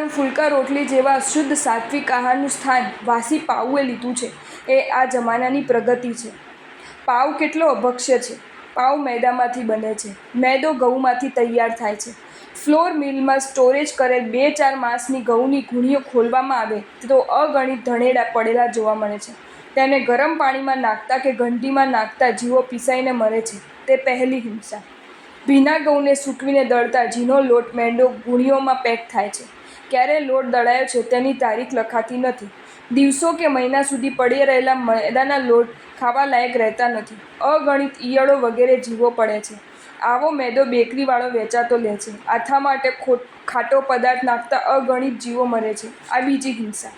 પણ ફુલકા રોટલી જેવા શુદ્ધ સાત્વિક આહારનું સ્થાન વાસી પાઉએ લીધું છે એ આ જમાનાની પ્રગતિ છે। પાઉ કેટલો અભક્ષ્ય છે। પાઉ મેદામાંથી બને છે। મેદો ઘઉંમાંથી તૈયાર થાય છે। ફ્લોર મિલમાં સ્ટોરેજ કરેલ 2-4 માસની ઘઉંની ગુણીઓ ખોલવામાં આવે તો અગણિત ધણેડા પડેલા જોવા મળે છે। તેને ગરમ પાણીમાં નાખતા કે ઘંટીમાં નાખતા જીવો પીસાઈને મરે છે। તે પહેલી હિંસા। ભીના ઘઉંને સૂકવીને દળતા ઘીનો લોટ મેંદો ગુણીઓમાં પેક થાય છે। ક્યારે લોટ દળાયો છે તેની તારીખ લખાતી નથી। દિવસો કે મહિના સુધી પડી રહેલા મેદાના લોટ ખાવા લાયક રહેતા નથી। અગણિત ઈયળો વગેરે જીવો પડે છે। આવો મેદો બેકરીવાળો વેચાતો લે છે। આથા માટે ખાટો પદાર્થ નાખતા અગણિત જીવો મરે છે। આ બીજી હિંસા।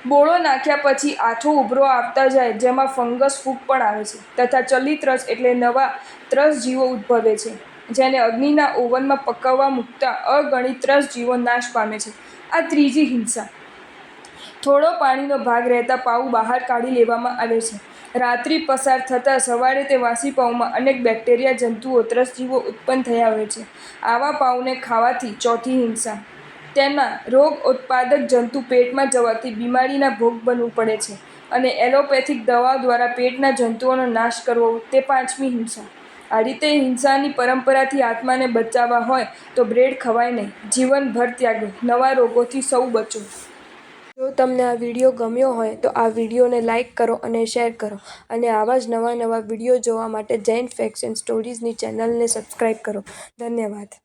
બોળો નાખ્યા પછી આથો ઉભરો આવતા જાય જેમાં ફંગસ ફૂગ પણ આવે છે તથા ચલિત રસ એટલે નવા ત્રસ જીવો ઉદ્ભવે છે જેને અગ્નિના ઓવનમાં પકવવા મૂકતા અગણિત ત્રસ જીવો નાશ પામે છે। આ ત્રીજી હિંસા। થોડો પાણીનો ભાગ રહેતા પાઉ બહાર કાઢી લેવામાં આવે છે। રાત્રિ પસાર થતાં સવારે તે વાસી પાઉમાં અનેક બેક્ટેરિયા જંતુઓ ત્રસજીવો ઉત્પન્ન થયા હોય છે। આવા પાઉને ખાવાથી ચોથી હિંસા। તેના રોગ ઉત્પાદક જંતુ પેટમાં જવાથી બીમારીના ભોગ બનવું પડે છે અને એલોપેથિક દવાઓ દ્વારા પેટના જંતુઓનો નાશ કરવો તે પાંચમી હિંસા। આ રીતે હિંસાની પરંપરાથી આત્માને બચાવવા હોય તો બ્રેડ ખવાય નહીં, જીવનભર ત્યાગો, નવા રોગોથી સૌ બચો। જો તમને આ વિડીયો ગમ્યો હોય તો આ વિડીયોને લાઇક કરો અને શેર કરો અને આવા જ નવા વિડીયો જોવા માટે જૈન ફેક્ટ્સ એન્ડ સ્ટોરીઝની ચેનલને સબસ્ક્રાઈબ કરો। ધન્યવાદ।